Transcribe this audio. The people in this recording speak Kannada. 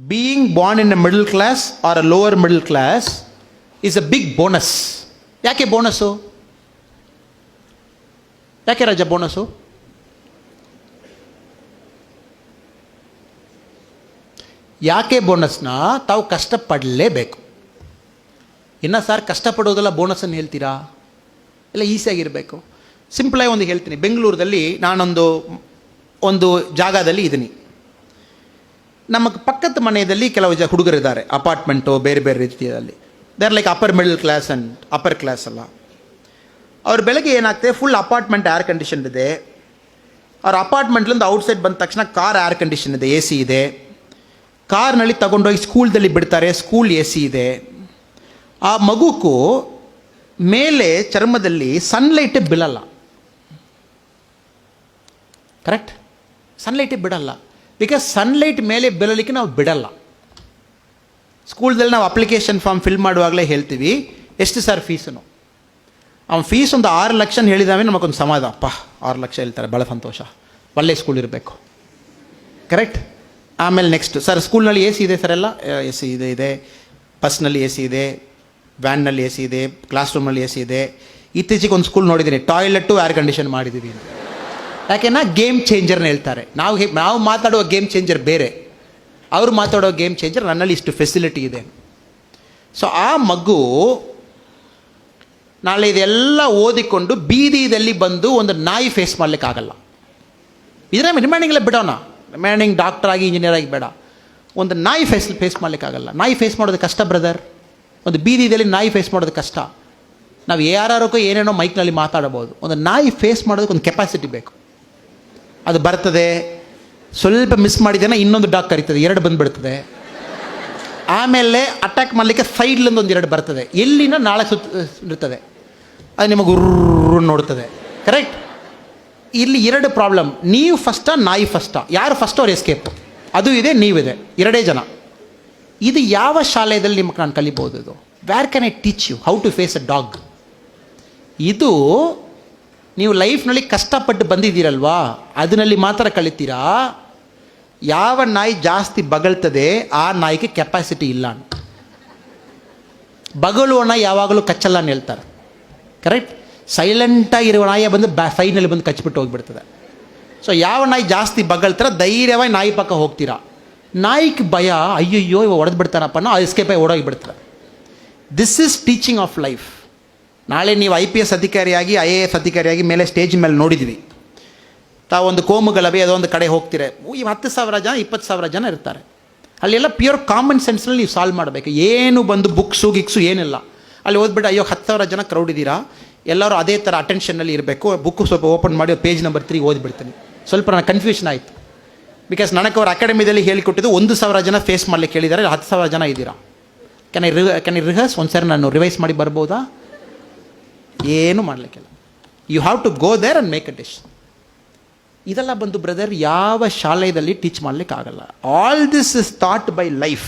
being born in a middle class or a lower middle class is a big bonus. ಯಾಕೆ ಬೋನಸ್ಸು? ಯಾಕೆ ರಾಜ ಬೋನಸ್ಸು? ಯಾಕೆ ಬೋನಸ್ನ ತಾವು ಕಷ್ಟಪಡಲೇಬೇಕು. ಇನ್ನು ಸರ್ ಕಷ್ಟಪಡೋದೆಲ್ಲ ಬೋನಸ್ಸನ್ನು ಹೇಳ್ತೀರಾ? ಎಲ್ಲ ಈಸಿಯಾಗಿರಬೇಕು. ಸಿಂಪಲಾಗಿ ಒಂದು ಹೇಳ್ತೀನಿ. ಬೆಂಗಳೂರಲ್ಲಿ ನಾನೊಂದು ಜಾಗದಲ್ಲಿ ಇದ್ದೀನಿ. ನಮ್ಮ ಪಕ್ಕದ ಮನೆಯಲ್ಲಿ ಕೆಲವು ಹುಡುಗರಿದ್ದಾರೆ, ಅಪಾರ್ಟ್ಮೆಂಟು ಬೇರೆ ಬೇರೆ ರೀತಿಯಲ್ಲಿ. They are like upper middle class and upper class ಅಲ್ಲ. ಅವ್ರ ಬೆಳಗ್ಗೆ ಏನಾಗ್ತದೆ, ಫುಲ್ ಅಪಾರ್ಟ್ಮೆಂಟ್ ಏರ್ ಕಂಡೀಷನ್ ಇದೆ. ಅವ್ರ ಅಪಾರ್ಟ್ಮೆಂಟ್ಲಿಂದ ಔಟ್ಸೈಡ್ ಬಂದ ತಕ್ಷಣ ಕಾರ್ ಏರ್ ಕಂಡೀಷನ್ ಇದೆ, ಎ ಸಿ ಇದೆ. ಕಾರ್ನಲ್ಲಿ ತಗೊಂಡೋಗಿ ಸ್ಕೂಲ್ದಲ್ಲಿ ಬಿಡ್ತಾರೆ, ಸ್ಕೂಲ್ ಎ ಸಿ ಇದೆ. ಆ ಮಗುಕ್ಕೂ ಮೇಲೆ ಚರ್ಮದಲ್ಲಿ ಸನ್ಲೈಟೇ ಬೀಳಲ್ಲ. ಕರೆಕ್ಟ್? ಸನ್ಲೈಟೇ ಬಿಡಲ್ಲ. ಬಿಕಾಸ್ ಸನ್ಲೈಟ್ ಮೇಲೆ ಬೀಳಲಿಕ್ಕೆ ನಾವು ಬಿಡಲ್ಲ. ಸ್ಕೂಲ್ದಲ್ಲಿ ನಾವು ಅಪ್ಲಿಕೇಶನ್ ಫಾರ್ಮ್ ಫಿಲ್ ಮಾಡುವಾಗಲೇ ಹೇಳ್ತೀವಿ, ಎಷ್ಟು ಸರ್ ಫೀಸನು? ಅವ್ನು ಫೀಸ್ ಒಂದು 6 ಲಕ್ಷ ಹೇಳಿದಾವೆ, ನಮಗೊಂದು ಸಮಾಧಾನ. ಅಪ್ಪ 6 ಲಕ್ಷ ಹೇಳ್ತಾರೆ, ಭಾಳ ಸಂತೋಷ, ಒಳ್ಳೆ ಸ್ಕೂಲ್ ಇರಬೇಕು. ಕರೆಕ್ಟ್? ಆಮೇಲೆ ನೆಕ್ಸ್ಟ್, ಸರ್ ಸ್ಕೂಲ್ನಲ್ಲಿ ಎ ಸಿ ಇದೆ ಸರ್? ಎಲ್ಲ ಎ ಸಿ ಇದೆ, ಬಸ್ನಲ್ಲಿ ಎ ಸಿ ಇದೆ, ವ್ಯಾನ್ನಲ್ಲಿ ಎ ಸಿ ಇದೆ, ಕ್ಲಾಸ್ ರೂಮಲ್ಲಿ ಎ ಸಿ ಇದೆ. ಇತ್ತೀಚೆಗೆ ಒಂದು ಸ್ಕೂಲ್ ನೋಡಿದ್ದೀನಿ, ಟಾಯ್ಲೆಟು ಏರ್ ಕಂಡೀಷನ್ ಮಾಡಿದ್ದೀವಿ. ಯಾಕೆನಾ ಗೇಮ್ ಚೇಂಜರ್ನ ಹೇಳ್ತಾರೆ. ನಾವು ಮಾತಾಡುವ ಗೇಮ್ ಚೇಂಜರ್ ಬೇರೆ, ಅವರು ಮಾತಾಡೋ ಗೇಮ್ ಚೇಂಜರ್ ನನ್ನಲ್ಲಿ ಇಷ್ಟು ಫೆಸಿಲಿಟಿ ಇದೆ. ಸೊ ಆ ಮಗು ನಾಳೆ ಇದೆಲ್ಲ ಓದಿಕೊಂಡು ಬೀದಿದಲ್ಲಿ ಬಂದು ಒಂದು ನಾಯಿ ಫೇಸ್ ಮಾಡಲಿಕ್ಕಾಗಲ್ಲ. ಇದರ ರಿಮೈನಿಂಗ್ಲೇ ಬಿಡೋಣ, ರಿಮೈನಿಂಗ್ ಡಾಕ್ಟರ್ ಆಗಿ ಇಂಜಿನಿಯರ್ ಆಗಿ ಬೇಡ. ಒಂದು ನಾಯಿ ಫೇಸ್ ಮಾಡಲಿಕ್ಕಾಗಲ್ಲ. ನಾಯಿ ಫೇಸ್ ಮಾಡೋದು ಕಷ್ಟ ಬ್ರದರ್. ಒಂದು ಬೀದಿದಲ್ಲಿ ನಾಯಿ ಫೇಸ್ ಮಾಡೋದು ಕಷ್ಟ. ನಾವು ಯಾರಕ್ಕೋ ಏನೇನೋ ಮೈಕ್ನಲ್ಲಿ ಮಾತಾಡಬಹುದು. ಒಂದು ನಾಯಿ ಫೇಸ್ ಮಾಡೋದಕ್ಕೆ ಒಂದು ಕೆಪಾಸಿಟಿ ಬೇಕು. ಅದು ಬರ್ತದೆ, ಸ್ವಲ್ಪ ಮಿಸ್ ಮಾಡಿದ್ದೇನೆ ಇನ್ನೊಂದು ಡಾಗ್ ಕರೀತದೆ, 2 ಬಂದುಬಿಡ್ತದೆ. ಆಮೇಲೆ ಅಟ್ಯಾಕ್ ಮಾಡಲಿಕ್ಕೆ ಸೈಡ್ಲಿಂದ ಒಂದು 2 ಬರ್ತದೆ, ಎಲ್ಲಿನ ನಾಳೆ ಇರ್ತದೆ, ಅದು ನಿಮಗೆ ಗುರ್ರು ನೋಡ್ತದೆ. ಕರೆಕ್ಟ್? ಇಲ್ಲಿ 2 ಪ್ರಾಬ್ಲಮ್. ನೀವು ಫಸ್ಟಾ, ನಾಯಿ ಫಸ್ಟಾ? ಯಾರು ಫಸ್ಟ್ ಅವ್ರು ಎಸ್ಕೇಪ್. ಅದು ಇದೆ, ನೀವಿದೆ, 2 ಜನ. ಇದು ಯಾವ ಶಾಲೆಯಲ್ಲಿ ನಿಮಗೆ ನಾನು ಕಲಿಬೋದು? ಇದು ವ್ಯಾರ್ can I teach you how to face a dog? ಇದು ನೀವು ಲೈಫ್ನಲ್ಲಿ ಕಷ್ಟಪಟ್ಟು ಬಂದಿದ್ದೀರಲ್ವಾ, ಅದರಲ್ಲಿ ಮಾತ್ರ ಕಲಿತೀರಾ. ಯಾವ ನಾಯಿ ಜಾಸ್ತಿ ಬಗಳ್ತದೆ ಆ ನಾಯಿಗೆ ಕೆಪಾಸಿಟಿ ಇಲ್ಲ. ಬಗಳುವ ನಾಯಿ ಯಾವಾಗಲೂ ಕಚ್ಚಲ್ಲ ಅಂತ ಹೇಳ್ತಾರೆ. ಕರೆಕ್ಟ್? ಸೈಲೆಂಟಾಗಿರುವ ನಾಯಿಯ ಬಂದು ಸೈಡ್ನಲ್ಲಿ ಬಂದು ಕಚ್ಚಿಬಿಟ್ಟು ಹೋಗಿಬಿಡ್ತದೆ. ಸೊ ಯಾವ ನಾಯಿ ಜಾಸ್ತಿ ಬಗಳ್ತಾರ ಧೈರ್ಯವಾಗಿ ನಾಯಿ ಪಕ್ಕ ಹೋಗ್ತೀರಾ. ನಾಯಿಗೆ ಭಯ, ಅಯ್ಯಯ್ಯೋ ಇವ ಹೊಡೆದು ಬಿಡ್ತಾನಪ್ಪ ಅನ್ನೋ ಎಸ್ಕೇಪ್ ಆಗಿ ಓಡೋಗಿಬಿಡ್ತದೆ. This is teaching of life. ನಾಳೆ ನೀವು IPS ಅಧಿಕಾರಿಯಾಗಿ IAS ಅಧಿಕಾರಿಯಾಗಿ ಮೇಲೆ ಸ್ಟೇಜ್ ಮೇಲೆ ನೋಡಿದ್ವಿ. ತಾವೊಂದು ಕೋಮುಗಲಭೆ ಅದೊಂದು ಕಡೆ ಹೋಗ್ತೀರ, 10,000 ಜನ 20,000 ಜನ ಇರ್ತಾರೆ. ಅಲ್ಲೆಲ್ಲ ಪ್ಯೂರ್ ಕಾಮನ್ ಸೆನ್ಸ್ನಲ್ಲಿ ನೀವು ಸಾಲ್ವ್ ಮಾಡಬೇಕು. ಏನು ಬಂದು ಗಿಕ್ಸು ಏನಿಲ್ಲ. ಅಲ್ಲಿ ಓದ್ಬಿಟ್ಟು ಅಯ್ಯೋ 10,000 ಜನ ಕ್ರೌಡ್ ಇದ್ದೀರಾ, ಎಲ್ಲರೂ ಅದೇ ಥರ ಅಟೆನ್ಷನ್ನಲ್ಲಿ ಇರಬೇಕು. ಬುಕ್ಕು ಸ್ವಲ್ಪ ಓಪನ್ ಮಾಡಿ ಪೇಜ್ ನಂಬರ್ 3 ಓದಿಬಿಡ್ತೀನಿ. ಸ್ವಲ್ಪ ನನಗೆ ಕನ್ಫ್ಯೂಷನ್ ಆಯಿತು. ಬಿಕಾಸ್ ನನಗೆ ಅವ್ರ ಅಕಾಡೆಮಿದಲ್ಲಿ ಹೇಳಿಕೊಟ್ಟಿದ್ದು 1,000 ಜನ ಫೇಸ್ ಮಾಡಲಿಕ್ಕೆ ಹೇಳಿದ್ದಾರೆ, 10,000 ಜನ ಇದ್ದೀರಾ. ಕ್ಯಾನ್ ಐ ರಿಹರ್ಸ್ ಒಂದು ಸರಿ ನಾನು ರಿವೈಸ್ ಮಾಡಿ ಬರ್ಬೋದಾ? ಏನು ಮಾಡಲಿಕ್ಕಿಲ್ಲ. You have to go there and make a dish. ಇದೆಲ್ಲ ಬಂದು ಬ್ರದರ್ ಯಾವ ಶಾಲೆಯಲ್ಲಿ ಟೀಚ್ ಮಾಡಲಿಕ್ಕಾಗಲ್ಲ. All this is thought by life.